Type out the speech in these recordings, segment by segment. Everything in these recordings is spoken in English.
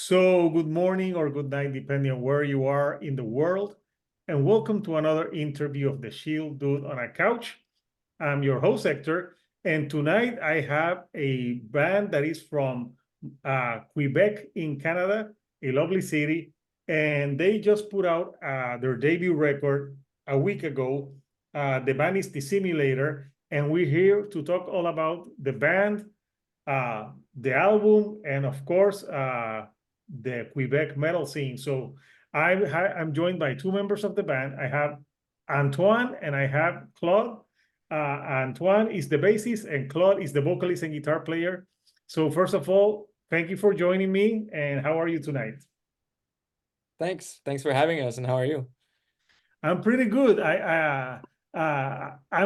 So, good morning or good night, depending on where you are in the world. And welcome to another interview of the Shield Dude on a Couch. I'm your host, Hector. And tonight I have a band that is from Quebec in Canada, a lovely city. And they just put out their debut record a week ago. The band is Dissimulator. And we're here to talk all about the band, the album, and of course, the Quebec metal scene. So I'm joined by two members of the band. I have Antoine and I have Claude. Antoine is the bassist and Claude is the vocalist and guitar player. So first of all, thank you for joining me. And how are you tonight? Thanks for having us. And how are you? I'm pretty good. I'm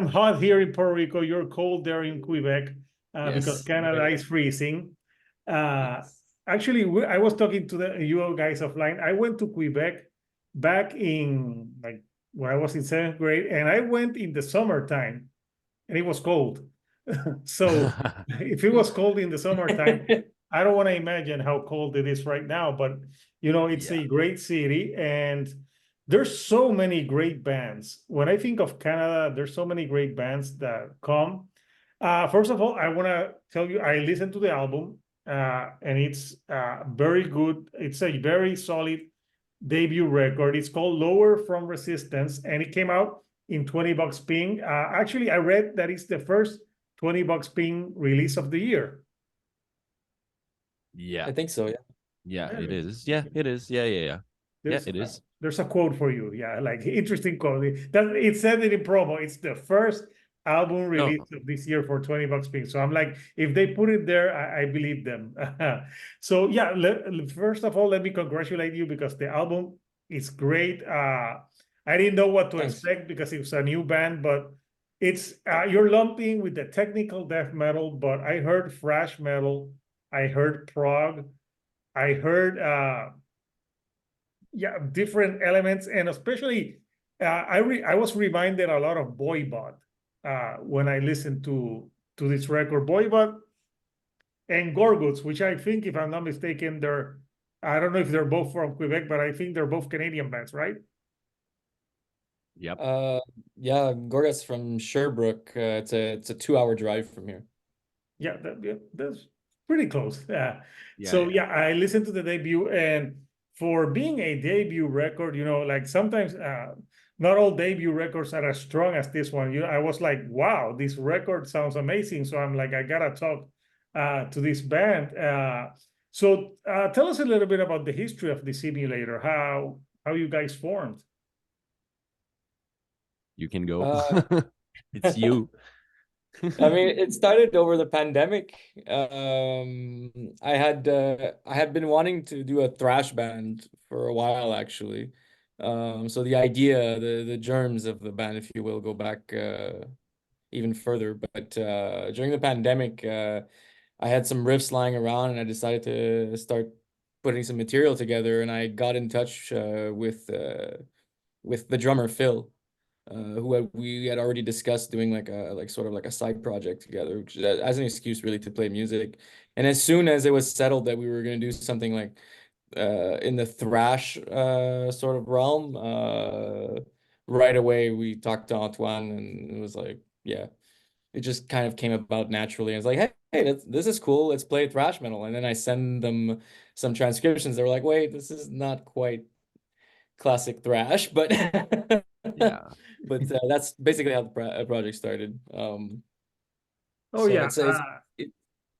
hot here in Puerto Rico. You're cold there in Quebec because Yes. Canada is freezing. Yes. Actually, I was talking to you guys offline. I went to Quebec back in like when I was in seventh grade, and I went in the summertime, and it was cold. So if it was cold in the summertime, I don't want to imagine how cold it is right now. But it's Yeah. a great city, and there's so many great bands. When I think of Canada, there's so many great bands that come. First of all, I want to tell you, I listened to the album, and it's very good. It's a very solid debut record. It's called Lower from Resistance, and it came out in 20 bucks ping. Actually, I read that it's the first 20 bucks ping release of the year. I think so. Yeah, it is. Yeah, it is. Yeah, it is. There's a quote for you. Yeah, like interesting quote. It said it in promo. It's the first album release of this year for 20 bucks ping. So I'm like, if they put it there, I believe them. So yeah, first of all, let me congratulate you because the album is great. I didn't know what to expect because it was a new band, but it's you're lumping with the technical death metal, but I heard thrash metal, I heard prog, I heard different elements, and especially I was reminded a lot of Voivod when I listened to this record. Voivod and Gorguts, which I think, if I'm not mistaken, I don't know if they're both from Quebec, but I think they're both Canadian bands, right? Yep. Yeah, Gorgas from Sherbrooke. It's a 2-hour drive from here. Yeah, that's pretty close. Yeah, I listened to the debut, and for being a debut record, like sometimes not all debut records are as strong as this one. I was like, wow, this record sounds amazing. So I'm like, I gotta talk to this band. So tell us a little bit about the history of the simulator, how you guys formed. You can go. It's you. I mean, it started over the pandemic. I had been wanting to do a thrash band for a while, actually. So the idea, the germs of the band, if you will, go back even further. But during the pandemic, I had some riffs lying around, and I decided to start putting some material together. And I got in touch with the drummer Phil. We had already discussed doing like sort of like a side project together, as an excuse really to play music. And as soon as it was settled that we were going to do something like in the thrash sort of realm, right away we talked to Antoine, and it was like, yeah, it just kind of came about naturally. I was like, hey, this is cool. Let's play thrash metal. And then I send them some transcriptions. They were like, wait, this is not quite classic thrash, but Yeah. But that's basically how the project started. It's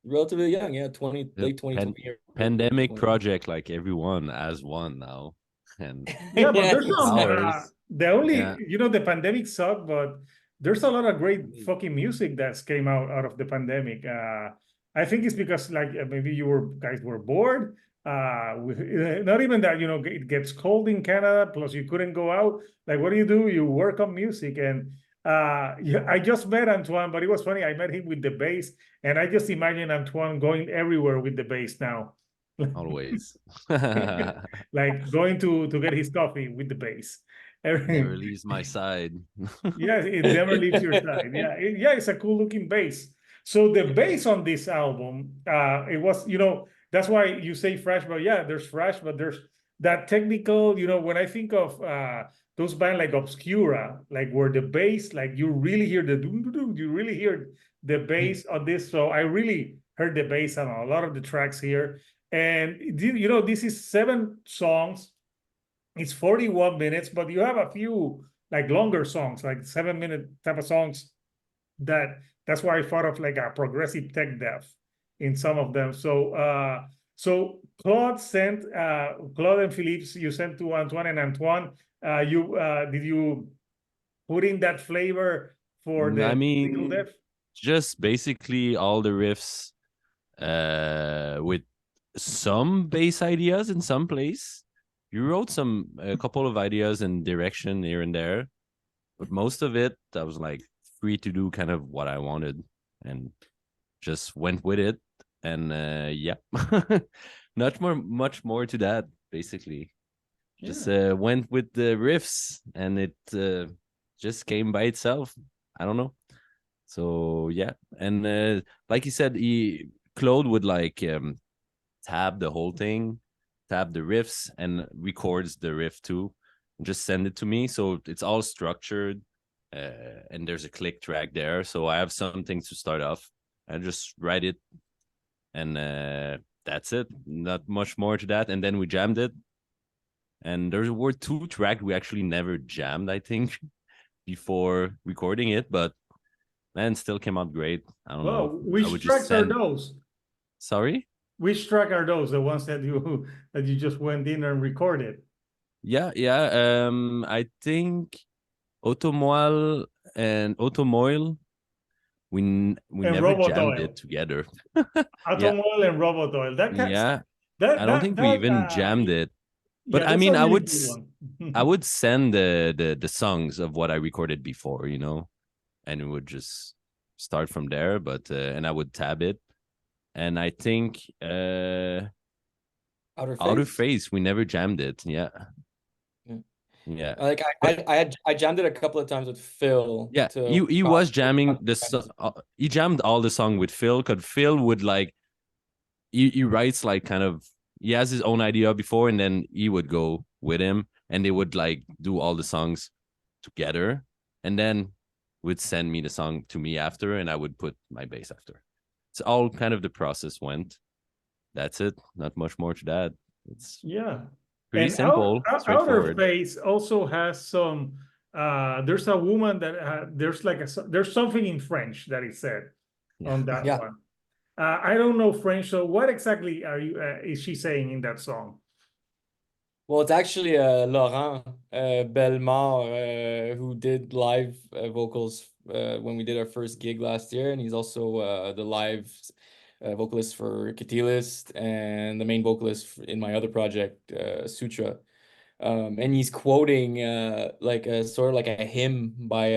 relatively young, yeah, late 2020 years. Pandemic project, like everyone as one now. And yeah, but there's some the only the pandemic sucked, but there's a lot of great fucking music that's came out of the pandemic. I think it's because like maybe guys were bored. Not even that, it gets cold in Canada, plus you couldn't go out. Like, what do? You work on music. And I just met Antoine, but it was funny. I met him with the bass, and I just imagine Antoine going everywhere with the bass now. Always. Like going to get his coffee with the bass. Never leaves my side. Yeah, it never leaves your side. Yeah, it's a cool looking bass. So the bass on this album, it was, that's why you say thrash, but yeah, there's thrash, but there's that technical, you know, when I think of those bands like Obscura, like where the bass, like you really hear the doom, doom, doom, you really hear the bass on this. So I really heard the bass on a lot of the tracks here. And you know, this is 7 songs. It's 41 minutes, but you have a few like longer songs, like 7-minute type of songs that's why I thought of like a progressive tech dev in some of them. So Claude sent Claude and Philippe, you sent to Antoine and Antoine. You did you put in that flavor for I the technical mean, dev? just basically all the riffs with some bass ideas in some place. You wrote a couple of ideas and direction here and there, but most of it I was like free to do kind of what I wanted and just went with it. And yeah, not much more to that basically. Just Yeah. went with the riffs and it just came by itself. I don't know. So yeah, and like you said, Claude would like tab the whole thing, tab the riffs, and records the riff too, and just send it to me. So it's all structured, and there's a click track there. So I have something to start off. I just write it, and that's it. Not much more to that. And then we jammed it. And there were 2 tracks we actually never jammed, I think, before recording it, but man, still came out great. I don't know. Well, I would which just tracks are send. those? Sorry. Which track are those? The ones that you just went in and recorded? Yeah, yeah. I think Automoile and Automoile. We And never Robot jammed it Oil. together. Yeah, Atom Oil and Robot Oil. That can, yeah. that I don't that think we that even jammed it. But yeah, I that's a mean, really good one. I would send the songs of what I recorded before, and it would just start from there. But and I would tab it, and I think Outer Phase. Phase we never jammed it. Yeah, Yeah. yeah. Like But I jammed it a couple of times with Phil yeah, to he was jamming he jammed all the song with Phil, because Phil would like he writes like kind of he has his own idea before, and then he would go with him, and they would like do all the songs together, and then would send me the song to me after, and I would put my bass after. It's all kind of the process went. That's it. Not much more to that. It's Yeah. pretty And simple, Outer straightforward. Face also has some there's a woman that there's something in French that is said Yeah. on that Yeah. one. I don't know French, so what exactly is she saying in that song? Well, it's actually Laurent Bellemare who did live vocals when we did our first gig last year, and he's also the live vocalist for Catalyst and the main vocalist in my other project, Sutra. And he's quoting like a sort of like a hymn by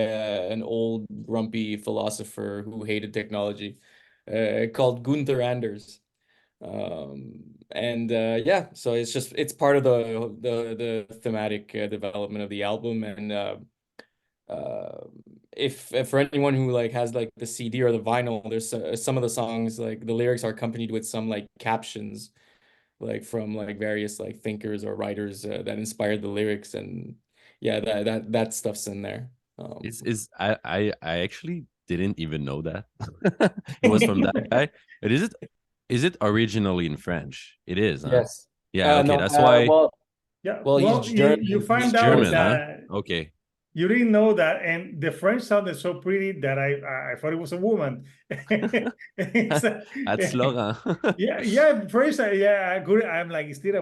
an old grumpy philosopher who hated technology called Gunther Anders. And yeah, so it's part of the thematic development of the album. And uh, if for anyone who like has like the CD or the vinyl, there's some of the songs like the lyrics are accompanied with some like captions like from like various like thinkers or writers that inspired the lyrics. And yeah, that stuff's in there. Is I actually didn't even know that it was from that guy. But is it originally in French? It is, huh? Yes. Yeah, okay. No, That's why Yeah, well, he's well, you German. he's find out German, huh? that Okay. you didn't know that, and the French sounded so pretty that I thought it was a woman. It's That's Laurent. yeah, yeah. First, yeah, I could. I'm like, is that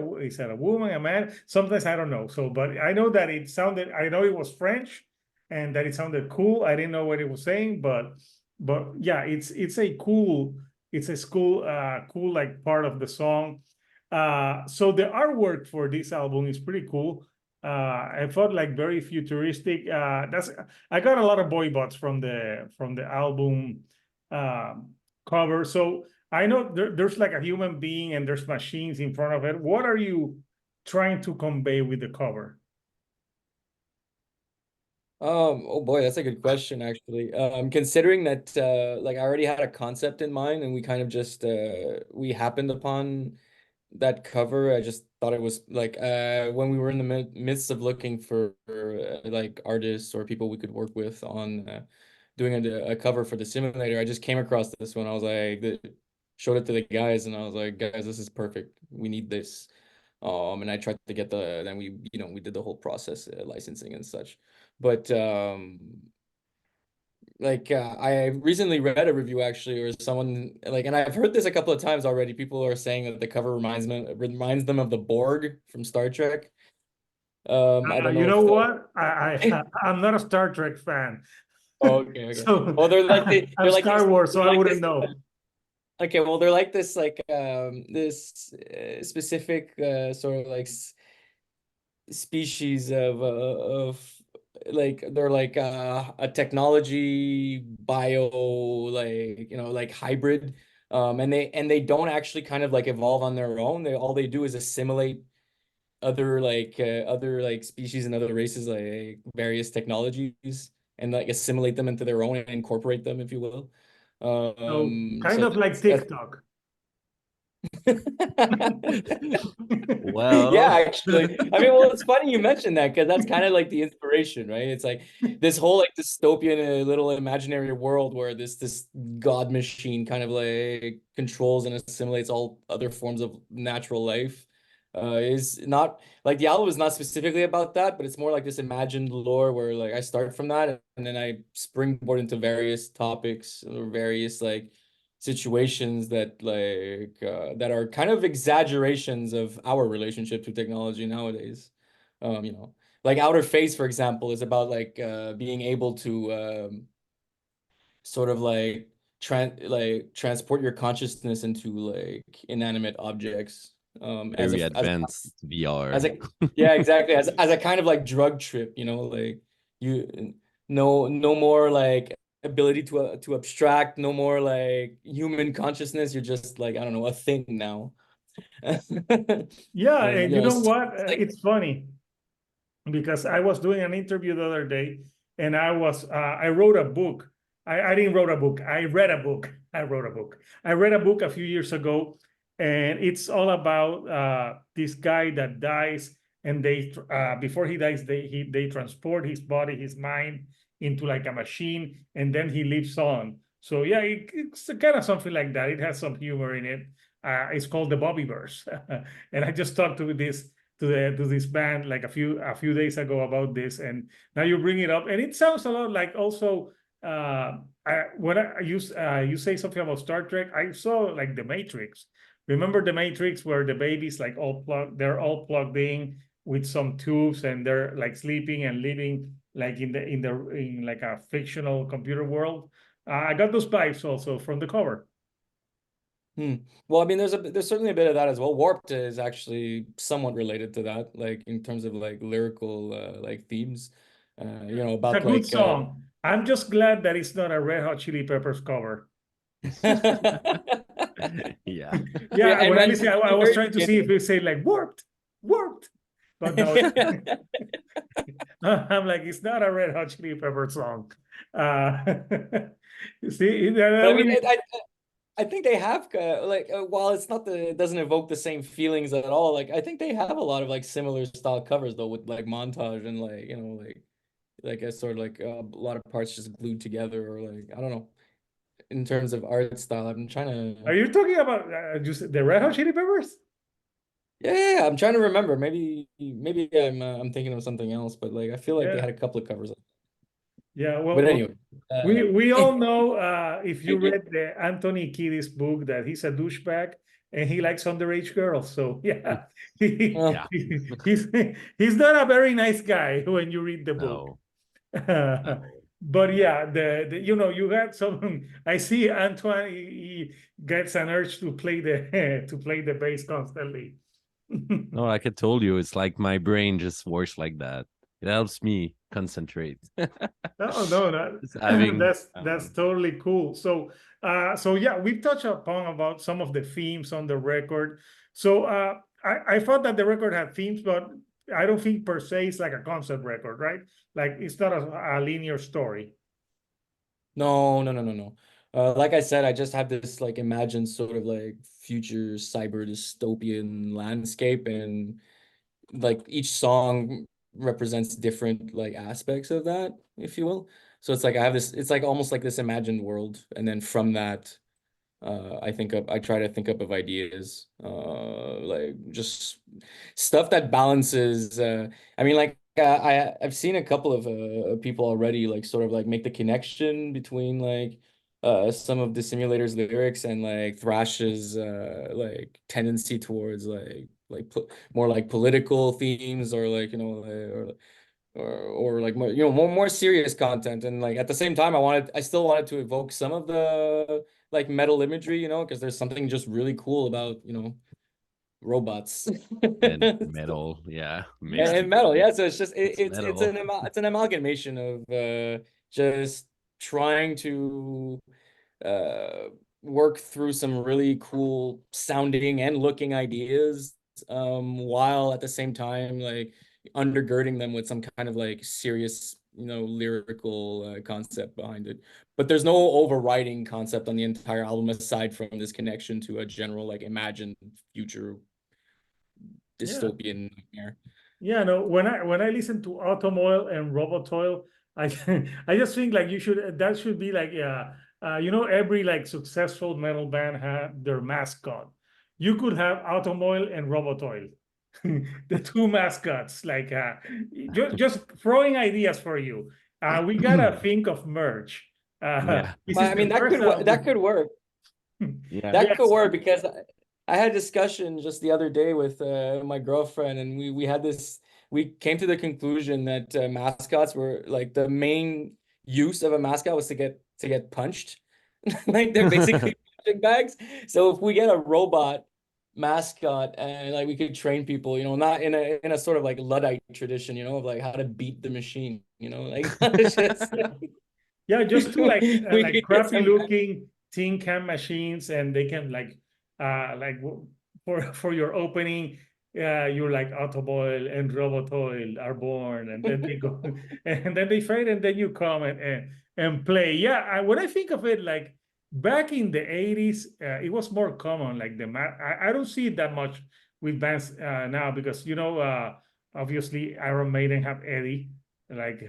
a woman, a man? Sometimes I don't know. So, but I know that it sounded. I know it was French, and that it sounded cool. I didn't know what it was saying, but yeah, it's a cool like part of the song. So the artwork for this album is pretty cool. I felt like very futuristic. That's I got a lot of boy bots from the album cover. So I know there's like a human being and there's machines in front of it. What are you trying to convey with the cover? Oh boy, that's a good question actually. Considering that like I already had a concept in mind and we kind of just we happened upon that cover. I just thought it was like when we were in the midst of looking for like artists or people we could work with on doing a cover for the simulator, I just came across this one. I was like, showed it to the guys and I was like, guys, this is perfect. We need this. And I tried to get then we, you know, we did the whole process, licensing and such. But like I recently read a review actually, or someone like, and I've heard this a couple of times already. People are saying that the cover reminds them of the Borg from Star Trek. I don't You know know if what? I'm not a Star Trek fan. okay, okay. So Well, I'm they're like Star these Wars, so they're I like wouldn't this. know. Okay, well, they're like this like this specific sort of like species of like they're like a technology bio like you know like hybrid and they don't actually kind of like evolve on their own. They all they do is assimilate other like species and other races like various technologies and like assimilate them into their own and incorporate them, if you will. So kind So of like that's TikTok. Yeah, Well, actually. I mean, well, it's funny you mentioned that because that's kind of like the inspiration, right? It's like this whole like dystopian little imaginary world where this god machine kind of like controls and assimilates all other forms of natural life. Is not like the album is not specifically about that, but it's more like this imagined lore where like I start from that and then I springboard into various topics or various like situations that like that are kind of exaggerations of our relationship to technology nowadays. You know, like Outer Space, for example, is about like being able to sort of like transport your consciousness into like inanimate objects very advanced as VR. a yeah, exactly, as a kind of like drug trip, you know, like you no more like ability to abstract, no more like human consciousness. You're just like I don't know, a thing now. Yeah, And and you you know, know it's what? like It's funny because I was doing an interview the other day, and I wrote a book. I didn't wrote a book. I read a book. I wrote a book. I read a book a few years ago, and it's all about this guy that dies, and they before he dies, they transport his body, his mind into like a machine, and then he lives on. So yeah, it's kind of something like that. It has some humor in it. It's called the Bobbyverse, and I just talked to this band like a few days ago about this, and now you bring it up, and it sounds a lot like also when you say something about Star Trek, I saw like the Matrix. Remember the Matrix where the babies like they're all plugged in with some tubes and they're like sleeping and living like in like a fictional computer world. I got those vibes also from the cover. well, I mean, there's certainly a bit of that as well. Warped is actually somewhat related to that, like in terms of like lyrical like themes. You know, It's a about good like song. I'm just glad that it's not a Red Hot Chili Peppers cover. Yeah. yeah, Yeah, and when I man, listen, from I the was very trying to see if beginning. it say like warped, warped, but no, I'm like it's not a Red Hot Chili Pepper song. Uh, see, But that I mean, would be, I think they have like while it's not it doesn't evoke the same feelings at all. Like I think they have a lot of like similar style covers though, with like montage and like you know like a sort of like a lot of parts just glued together or like I don't know in terms of art style. I'm trying are to you talking about just the Red Hot Chili Peppers? yeah, I'm trying to remember. Maybe I'm thinking of something else, but like I feel like they Yeah, had a couple of covers. yeah. But Well, anyway, we all know if you read the Anthony Kiedis book that he's a douchebag and he likes underage girls. So yeah, uh, Yeah. he's he's not a very nice guy when you read the book. No. No. But yeah, the you know you got some. I see Antoine. He gets an urge to play the to play the bass constantly. No, like I told you, it's like my brain just works like that. It helps me concentrate. No, no, Just having, I don't that's know. totally cool. So yeah, we've touched upon about some of the themes on the record. So I thought that the record had themes, but I don't think per se it's like a concept record, right? Like it's not a linear story. No, no, no, no, no. Like I said, I just have this like imagined sort of like future cyber dystopian landscape, and like each song represents different like aspects of that, if you will. So it's like I have this, it's like almost like this imagined world, and then from that, I try to think up of ideas, like just stuff that balances. I mean, like I've seen a couple of people already like sort of like make the connection between like some of the simulator's lyrics and like Thrash's like tendency towards more like political themes, or like, you know, or like more, you know, more serious content. And like at the same time, I still wanted to evoke some of the like metal imagery, you know, because there's something just really cool about, you know, robots. And metal, yeah, Yeah. mixed And metal, together. yeah. So it's just It's metal. it's an amalgamation of just trying to uh work through some really cool sounding and looking ideas, while at the same time like undergirding them with some kind of like serious, you know, lyrical concept behind it. But there's no overriding concept on the entire album aside from this connection to a general like imagined future Yeah. dystopian nightmare. Yeah, no, when I listen to Automoil and Robotoil, I I just think like that should be like, yeah, you know, every like successful metal band have their mascot. You could have Automoil and Robotoil, the two mascots. Like just throwing ideas for you. We gotta think of merch. Yeah, This But is I the mean, first that album. could work. yeah. That could Yes. work because I had a discussion just the other day with my girlfriend, and we had this. We came to the conclusion that mascots were like the main use of a mascot was to get punched. Like they're basically punching bags. So if we get a robot mascot and like we could train people, you know, not in a sort of like Luddite tradition, you know, of like how to beat the machine, you know, like just Yeah, just two we like could get crappy some. looking tin can machines, and they can for your opening, you're like Autoboil and Robotoil are born, and then they go and then they fade, and then you come and play. Yeah, when I think of it, like back in the 80s, it was more common. Like I don't see it that much with bands now, because you know, obviously Iron Maiden have Eddie. Like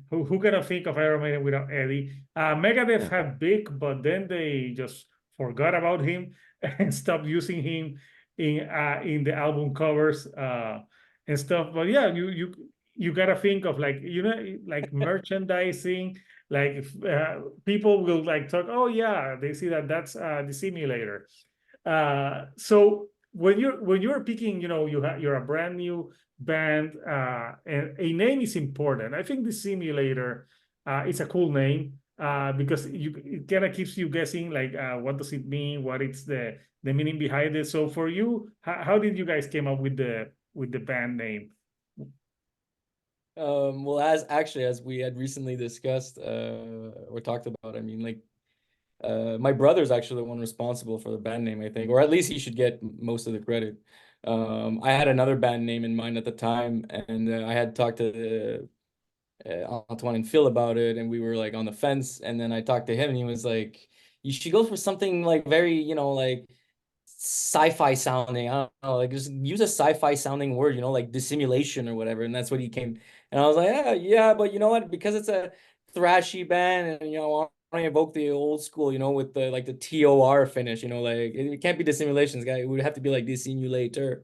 who gonna think of Iron Maiden without Eddie? Megadeth Yeah. had Big, but then they just forgot about him and stopped using him in the album covers and stuff. But yeah, you gotta think of, like, you know, like merchandising. Like if, people will like talk, oh yeah, they see that's the simulator. So when you're picking, you know, you're a brand new band, and a name is important. I think the simulator is a cool name, because it kind of keeps you guessing, like, what does it mean, what is the meaning behind it. So for you, how did you guys came up with the band name? Well, as we had recently discussed, or talked about, I mean, like, my brother's actually the one responsible for the band name, I think, or at least he should get most of the credit. I had another band name in mind at the time, and I had talked to Antoine and Phil about it, and we were like on the fence. And then I talked to him, and he was like, "You should go for something like very, you know, like sci-fi sounding. I don't know, like just use a sci-fi sounding word, you know, like dissimulation or whatever." And that's what he came. And I was like, "Yeah, yeah, but you know what? Because it's a thrashy band, and you know, I want to evoke the old school, you know, with the like the TOR finish, you know, like it can't be dissimulations, guy. It would have to be like dissimulator."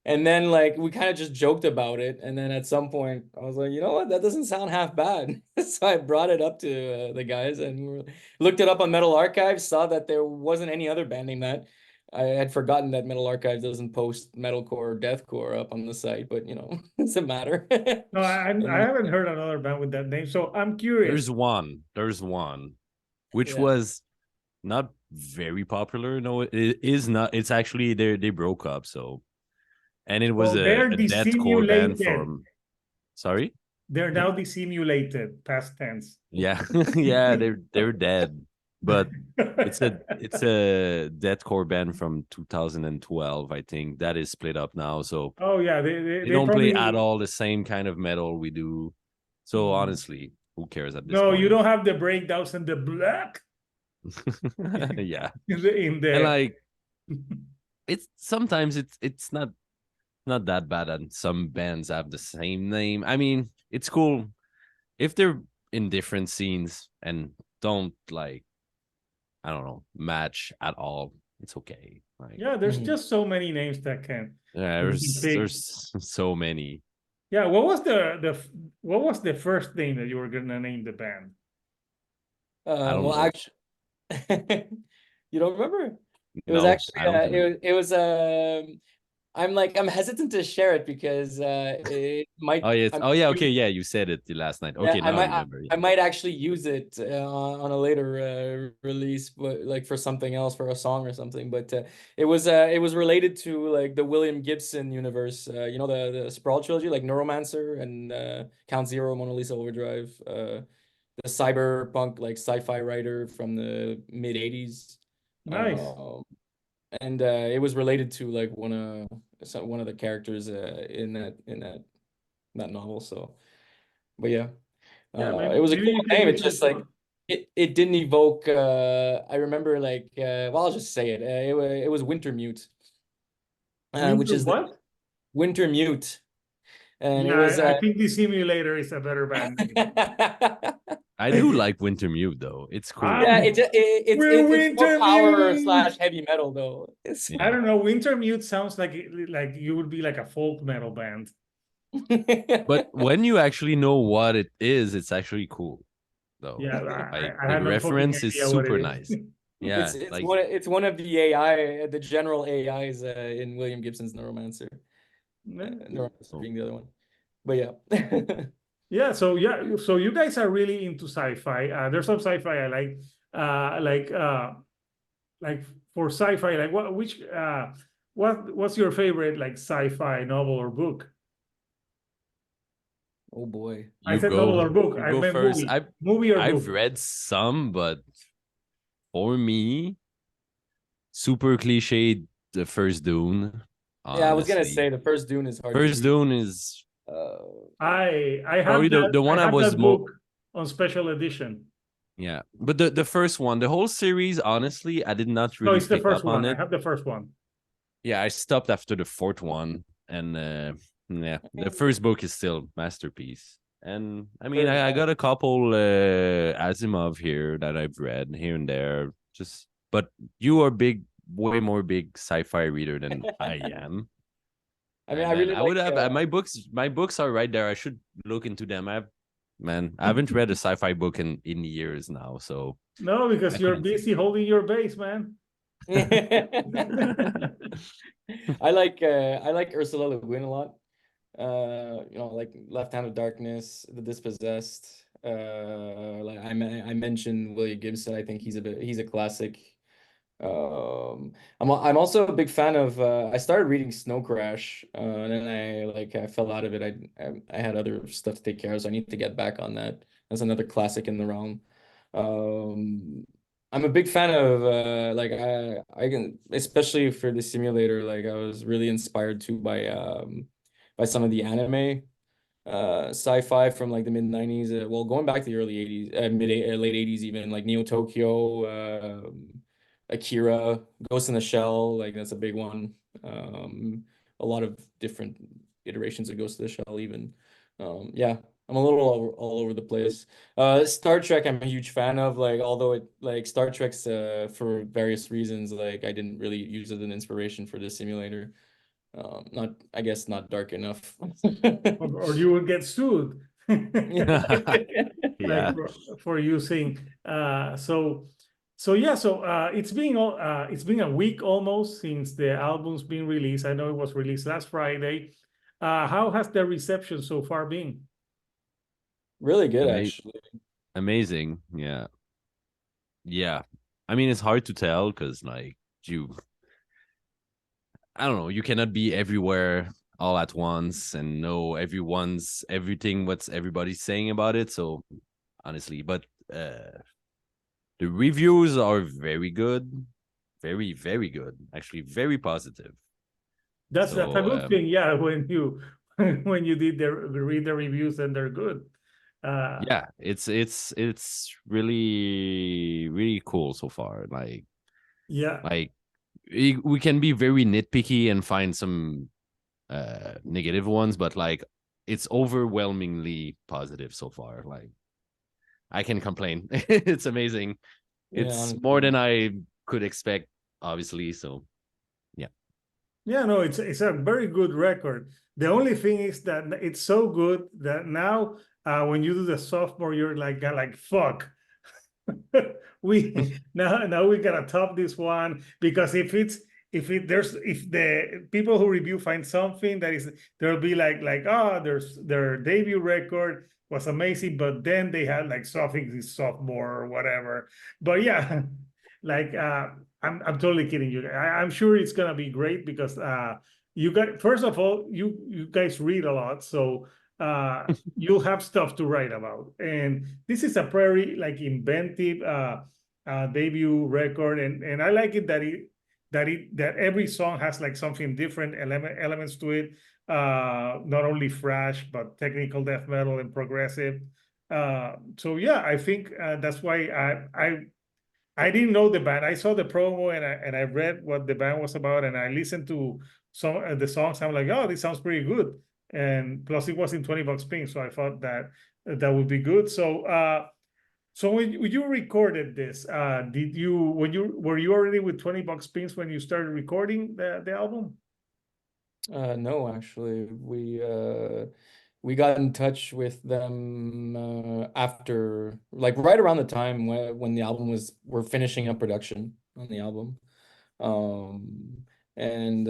And then like we kind of just joked about it. And then at some point I was like, you know what? That doesn't sound half bad. So I brought it up to the guys, and looked it up on Metal Archive, saw that there wasn't any other band named that. I had forgotten that Metal Archive doesn't post metalcore or deathcore up on the site, but you know, it doesn't matter. No, I And haven't heard another band with that name, so I'm curious. There's one, which yeah. was not very popular. No, it is not. It's actually they broke up. So, and it was So they're a deathcore band dissimulated. from. Sorry. They're now dissimulated, past tense. Yeah, yeah, they're dead. but it's a deathcore band from 2012, I think, that is split up now. So Oh yeah, they they don't play probably at all the same kind of metal we do. So Mm. honestly, who cares at this No, you point? don't have the breakdowns and the black Yeah, in and the like it's sometimes it's not that bad, and some bands have the same name. I mean, it's cool if they're in different scenes and don't, like, I don't know, match at all. It's okay. Like, Yeah, there's Mhm. just so many names that can yeah, you can pick. there's so many. Yeah, what was the first name that you were gonna name the band? I don't Well, know. actually, you don't remember? It was No, actually I don't remember. it was I'm hesitant to share it because it might Oh yes. I Oh yeah. might Okay. use Yeah, you said it the last night. yeah Okay, now I remember. I Yeah. might actually use it on a later release, but like for something else, for a song or something. But it was related to like the William Gibson universe. You know, the Sprawl trilogy, like Neuromancer and Count Zero, Mona Lisa Overdrive. The cyberpunk like sci-fi writer from the mid 80s. Nice. And it was related to like one of the characters in that novel. So, but yeah, Yeah, it was a maybe cool you can name. use It it just like for it didn't evoke. I remember like well, I'll just say it. It was Wintermute, which Winter is the what? Wintermute, and it Yeah, was I think the simulator is a better band name. I do like Winter Mute though. It's cool. yeah, Um, we're it's more Winter power Mute. slash heavy metal though. It's I Yeah. don't know. Winter Mute sounds like you would be like a folk metal band. But when you actually know what it is, it's actually cool though. Yeah, Like I the had no fucking reference is idea what super it is. nice. Yeah, like it's one of the AI, the general AIs in William Gibson's Neuromancer. Neuromancer oh, being the other one. But yeah. Yeah, so you guys are really into sci-fi. There's some sci-fi I like. Like like for sci-fi, like what's your favorite like sci-fi novel or book? Oh boy. I you said novel go or book. you I go meant first. movie. Movie or I've book. read some, but for me, super cliched, the first Dune, Yeah, I was gonna honestly. say the first Dune is hard to First beat. Dune is Uh, I probably have that the I one I have was that more. book on special edition. Yeah, but the first one, the whole series, honestly, I did not No, really it's the pick first up on one. I it. have the first one. Yeah, I stopped after the fourth one, and yeah, the first book is still masterpiece. And I mean, third, I got a couple Asimov here that I've read here and there. Just, but you are way more big sci-fi reader than I am. I mean, And I man, really I would like have my books are right there. I should look into them. I haven't read a sci-fi book in years now, so No, I because you're couldn't say. busy holding your base, man. I like Ursula Le Guin a lot. You know, like Left Hand of Darkness, The Dispossessed. Like I mentioned William Gibson. I think he's a classic. I'm also a big fan of. I started reading Snow Crash, and then I fell out of it. I had other stuff to take care of, so I need to get back on that. That's another classic in the realm. Um, I'm a big fan of like I can, especially for the simulator. Like I was really inspired too by some of the anime sci-fi from like the mid 90s, well, going back to the early 80s, late 80s, even like Neo Tokyo, Akira, Ghost in the Shell, like that's a big one. A lot of different iterations of Ghost in the Shell even. Yeah, I'm a little all over the place. Star Trek I'm a huge fan of, like although it like Star Trek's for various reasons, like I didn't really use it as an inspiration for this simulator. Not, I guess not dark enough. Or you will get sued. Like Yeah, for using so yeah, so it's been a week almost since the album's been released. I know it was released last Friday. How has the reception so far been? Really good, Ama- actually. amazing. Yeah, yeah. I mean, it's hard to tell because like you, I don't know, you cannot be everywhere all at once and know everything what's everybody's saying about it. So honestly, but The reviews are very good, very, very good. Actually, very positive. That's a So good thing, yeah. When you when you did read the reviews and they're good. yeah, it's really, really cool so far. Yeah, We can be very nitpicky and find some negative ones, but like it's overwhelmingly positive so far. Like I can complain. It's amazing. Yeah, It's more honestly. than I could expect, obviously. So yeah. yeah, no, it's a very good record. The only thing is that it's so good that now when you do the sophomore, you're like fuck. we now we gotta top this one because if the people who review find something that is there'll be like there's their debut record was amazing, but then they had like something this sophomore or whatever. But yeah, like I'm totally kidding you. I'm sure it's gonna be great because you got first of all you guys read a lot, so you'll have stuff to write about. And this is a very like inventive debut record, and I like it that every song has like something different elements to it. Not only thrash but technical death metal and progressive. So yeah, I think that's why I didn't know the band. I saw the promo and I read what the band was about, and I listened to some of the songs. I'm like, oh, this sounds pretty good. And plus, it was in $20 pink, so I thought that that would be good. So when you recorded this, did you were you already with $20 pinks when you started recording the album? No, actually, we got in touch with them after, like, right around the time when the album we're finishing up production on the album. And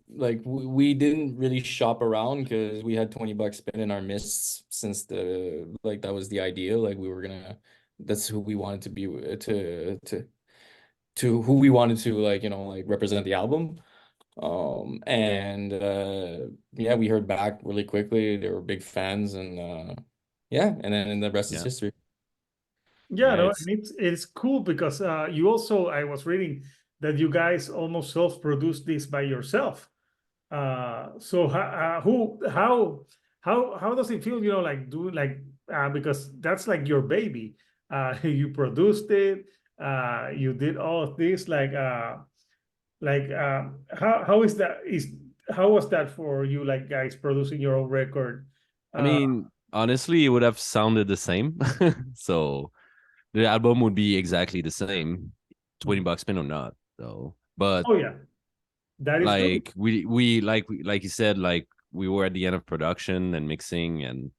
like we didn't really shop around because we had $20 spent in our midst since that was the idea. Like that's who we wanted to be to who we wanted to like represent the album. And yeah, we heard back really quickly. They were big fans, and yeah, and then the rest is Yeah. history. Yeah, Yeah, no, it's and it's cool because you also I was reading that you guys almost self-produced this by yourself. So how does it feel? You know, like do like because that's like your baby. You produced it. You did all of this. How is that? How was that for you? Like guys producing your own record. I Uh, mean, honestly, it would have sounded the same. So the album would be exactly the same, $20 pin or not, though. But oh yeah, that is true. like like you said, like we were at the end of production and mixing, and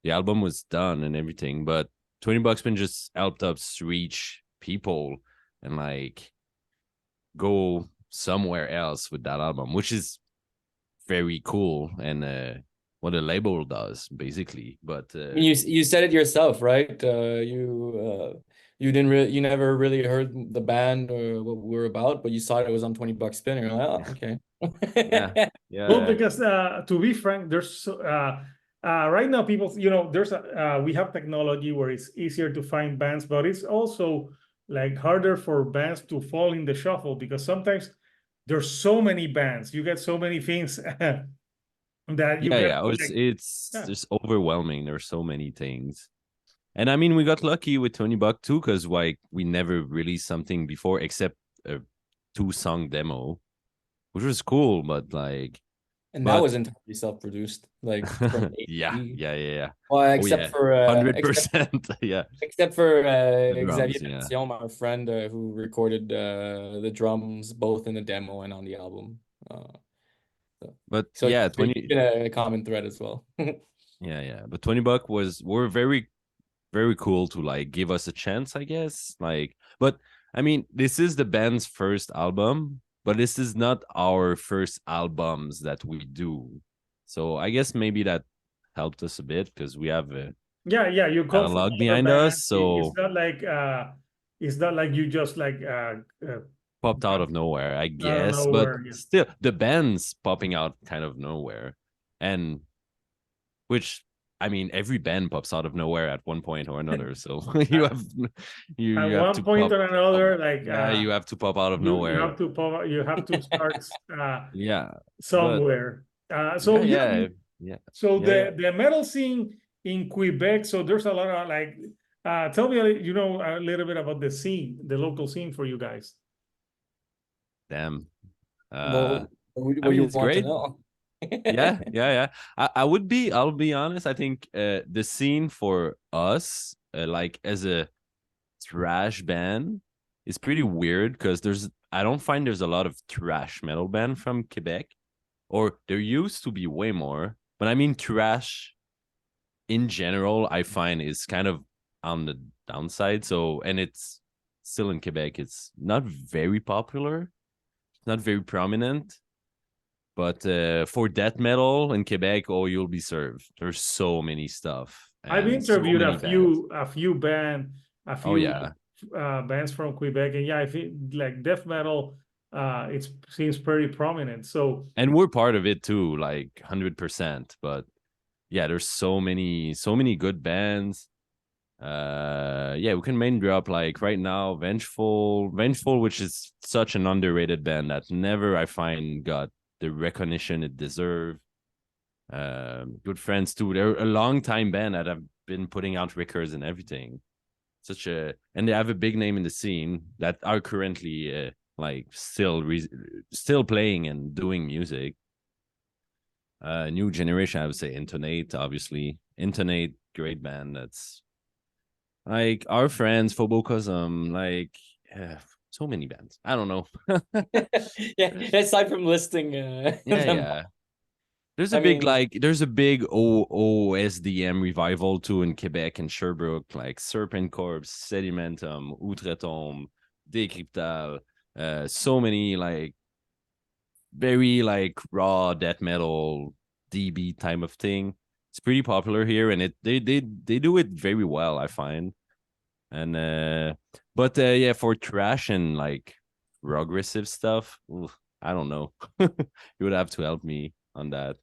the album was done and everything. But $20 pin just helped us reach people and like go somewhere else with that album, which is very cool and what a label does basically. But I mean, you said it yourself, right? You never really heard the band or what we were about, but you saw it was on $20 spin, and you're like, oh, okay. yeah, Well, yeah, because to be frank, right now people, you know, we have technology where it's easier to find bands, but it's also like harder for bands to fall in the shuffle because sometimes there's so many bands, you get so many things that you got yeah. Oh, it's like, it's yeah. just overwhelming. There's so many things. And I mean, we got lucky with $20 too, because like we never released something before except a 2-song demo, which was cool. But like, And that but was entirely self-produced, like from A to yeah, Z. yeah, yeah, yeah. Well, Oh yeah, except 100%. Yeah, except for the Xavier drums. Yeah, Sion, my friend, who recorded the drums both in the demo and on the album. Uh, but so yeah, he's 20. been a common thread as well. Yeah, yeah. But $20 were very, very cool to like give us a chance, I guess. Like, but I mean, this is the band's first album, but this is not our first albums that we do. So I guess maybe that helped us a bit because we have a Yeah, you come from catalog other behind us. bands. So It's not like you just popped out got of nowhere, I out of guess. But nowhere. Yeah. still, the band's popping out kind of nowhere, and which I mean, every band pops out of nowhere at one point or another. So you have At have one to point pop. or another, Yeah, you have to pop out of you nowhere. have to you have to start Yeah, but somewhere. yeah, So yeah, yeah, yeah, so yeah, yeah. the metal scene in Quebec. So there's a lot of like. Tell me, a little bit about the scene, the local scene for you guys. Damn. Well, I what mean, you it's want to great. know? Yeah, yeah, yeah. I'll be honest. I think the scene for us, like as a thrash band, is pretty weird because I don't find there's a lot of thrash metal band from Quebec, or there used to be way more. But I mean, thrash in general, I find is kind of on the downside. So, and it's still in Quebec. It's not very popular. It's not very prominent. But for death metal in Quebec, oh, you'll be served. There's so many stuff I've and so interviewed many bands. a Oh few yeah, bands from Quebec, and yeah, I think like death metal, it seems pretty prominent. So and we're part of it too, like 100%. But yeah, there's so many good bands. Yeah, we can main drop like right now, Vengeful, which is such an underrated band that never I find got the recognition it deserved. Good friends too. They're a long time band that have been putting out records and everything. And they have a big name in the scene that are currently like still playing and doing music. New generation, I would say Intonate, obviously. Intonate, great band. That's like our friends, Phobocosm, like so many bands. I don't know. Yeah, aside from listing Yeah, them, yeah. There's a I big mean, OSDM revival too in Quebec and Sherbrooke, like Serpent Corpse, Sedimentum, Outretombe, Decryptal, so many like very like raw death metal DB type of thing. It's pretty popular here, and they do it very well, I find. And but yeah, for trash and like progressive stuff, I don't know. You would have to help me on that.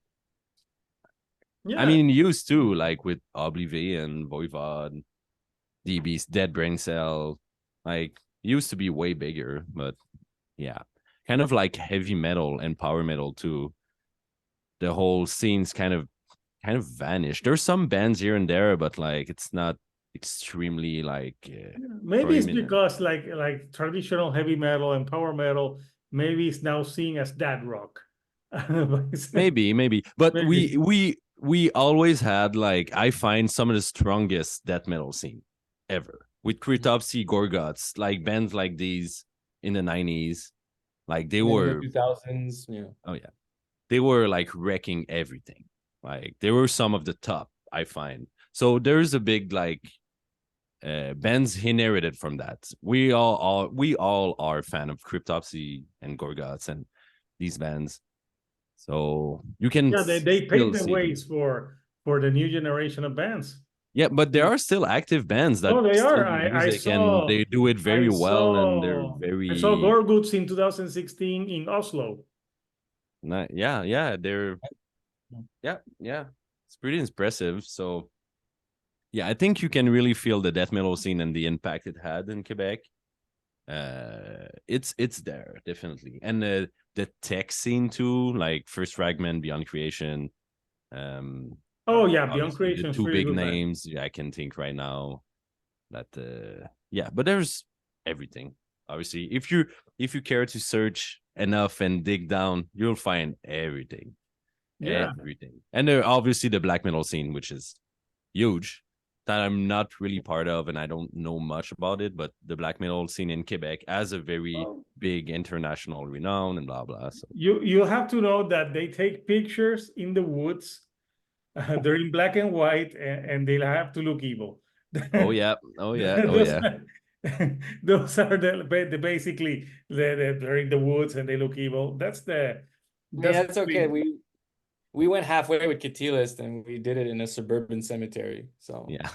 I yeah, mean, used to like with Oblivion, Voivod, DB's Dead Brain Cell, like used to be way bigger, but yeah, kind of like heavy metal and power metal too. The whole scene's kind of vanished. There's some bands here and there, but like it's not extremely like maybe it's prominent. because like traditional heavy metal and power metal, maybe it's now seen as dad rock. Maybe, but Maybe. we always had like I find some of the strongest death metal scene ever with Cryptopsy, Gorguts, like bands like these in the 90s, like they and then in the were 2000s, yeah. oh yeah, they were like wrecking everything. Like they were some of the top I find. So there's a big like bands inherited from that. We all are fan of Cryptopsy and Gorguts and these bands. So you can Yeah, they still paved the see them. ways for the new generation of bands. Yeah, but there are still active bands that Oh, they still are. do music and they do it very well and they're I saw very Gorguts in 2016 in Oslo. yeah, yeah, they're yeah, yeah. It's pretty impressive. So yeah, I think you can really feel the death metal scene and the impact it had in Quebec. It's there definitely. And the tech scene too, like First Fragment, Beyond Creation, um Oh yeah, Beyond obviously the Creation is two really big good band. names I can think right now that yeah, but there's everything. Obviously, if you care to search enough and dig down, you'll find everything. Yeah. Everything. And there obviously the black metal scene, which is huge, that I'm not really part of and I don't know much about it, but the black metal scene in Quebec has a very Oh, big international renown and blah blah. So you have to know that they take pictures in the woods. They're in black and white, and they have to look evil. oh yeah, oh yeah, oh those, yeah. those are the basically they're in the woods and they look evil. I mean, That's that's okay. We went halfway with Catilist and we did it in a suburban cemetery. So Yeah.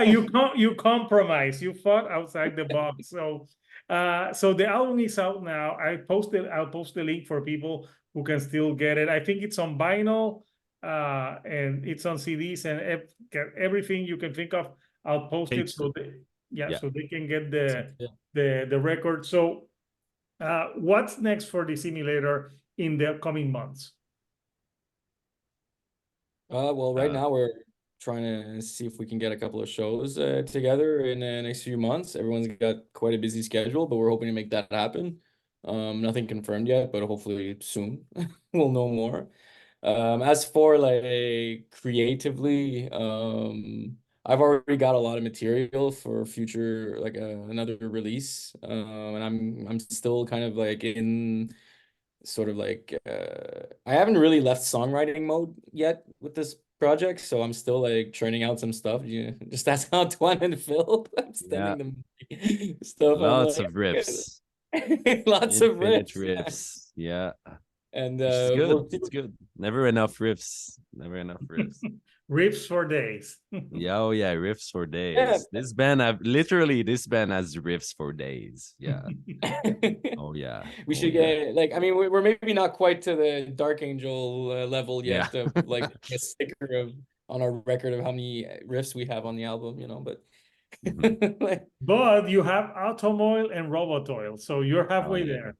you compromise. You fought outside the box. So the album is out now. I'll post the link for people who can still get it. I think it's on vinyl. and it's on CDs and everything you can think of. I'll post it Tapes so too. Yeah. so they can get Yeah. the record. So what's next for the simulator in the coming months? Well, right now we're trying to see if we can get a couple of shows together in the next few months. Everyone's got quite a busy schedule, but we're hoping to make that happen. Nothing confirmed yet, but hopefully soon we'll know more. As for like creatively, I've already got a lot of material for future like another release. And I'm still kind of like in sort of like I haven't really left songwriting mode yet with this project, so I'm still like churning out some stuff. Just ask Antoine and Phil. I'm Yeah. sending them stuff. I'm Lots like, of riffs. lots of Infinite riffs. riffs. Yeah. And Which is good. It's good. Never enough riffs. Never enough riffs. Riffs for days. Yeah, oh yeah, riffs for yeah. days. This band have literally this band has riffs for days. Yeah. Oh yeah. We Oh should yeah. get like I mean we're maybe not quite to the Dark Angel level Yeah. yet of like a sticker of on our record of how many riffs we have on the album, but Mhm. like, But you have Atom Oil and Robot Oil, so you're Oh halfway yeah. there.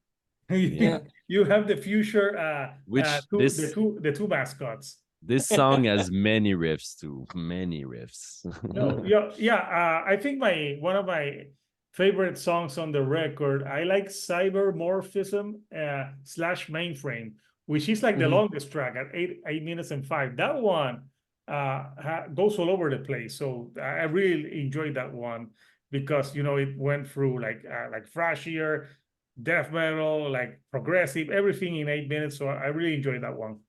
Yeah. You have the future Which the two mascots. this song has many riffs too. Many riffs. No, I think one of my favorite songs on the record, I like Cybermorphism slash Mainframe, which is like the longest track at 8 minutes and 5. That one goes all over the place. So I really enjoyed that one because it went through like thrashier, death metal, like progressive, everything in 8 minutes. So I really enjoyed that one.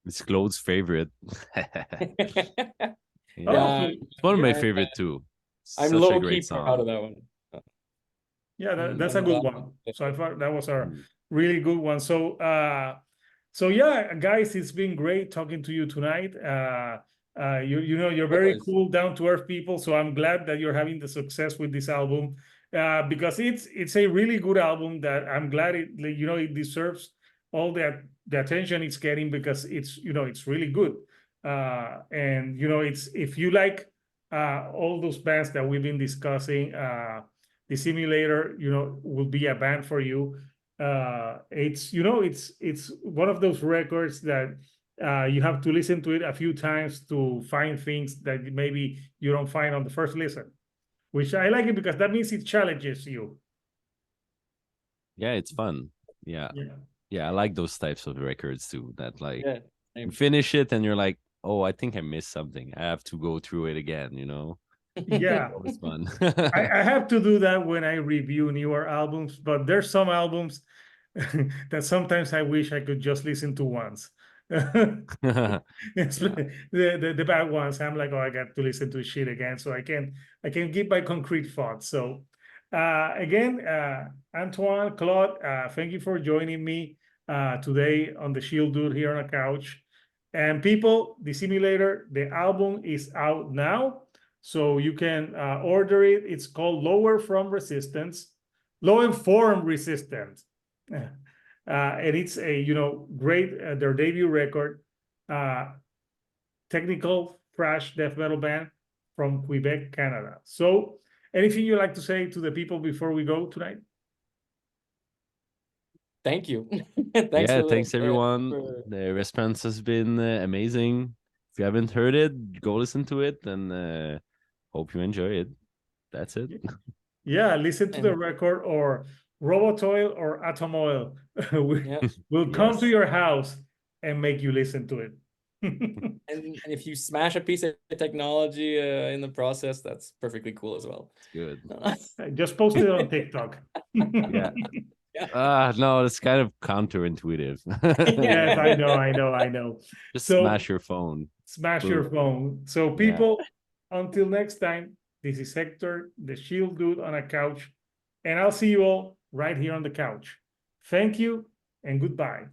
It's Claude's favorite. Oh, Yeah. so It's one of my yeah, favorite too. I'm Such a low great key proud of song. that one. yeah, that's a I'm good glad. one. So I thought that was a Mm. really good one. So yeah, guys, it's been great talking to you tonight. You're very Likewise. cool, down to earth people. So I'm glad that you're having the success with this album, because it's a really good album that I'm glad it deserves all the attention it's getting because it's really good. And it's if you like all those bands that we've been discussing, the Simulator, will be a band for you. It's one of those records that you have to listen to it a few times to find things that maybe you don't find on the first listen, which I like it because that means it challenges you. Yeah, it's fun. Yeah. Yeah, I like those types of records too. That like Yeah. you finish it and you're like, oh, I think I missed something. I have to go through it again, Yeah. Always fun. I have to do that when I review newer albums, but there's some albums that sometimes I wish I could just listen to once. It's Yeah. the bad ones. I'm like, oh, I got to listen to shit again, so I can give my concrete thoughts. So again, Antoine, Claude, thank you for joining me today on the Shield Dude here on the couch. And people, the simulator, the album is out now. So you can order it. It's called Lower from Resistance, Low and Form Resistance. And it's a great their debut record, Technical Thrash death metal band from Quebec, Canada. So anything you'd like to say to the people before we go tonight? Thank you. Thanks Yeah, for thanks everyone. for- The response has been amazing. If you haven't heard it, go listen to it and hope you enjoy it. That's it. Yeah, listen to the and record or Robot Oil or Atom Oil. yeah. We'll come to Yes. your house and make you listen to it. And if you smash a piece of technology in the process, that's perfectly cool as well. It's good. Just post it on TikTok. Yeah. Yeah. No, it's kind of counterintuitive. Yes, I know. Just So smash your phone. smash Boom. your phone. So Yeah. people, until next time, this is Hector, the Shield Dude on a couch, and I'll see you all right here on the couch. Thank you and goodbye.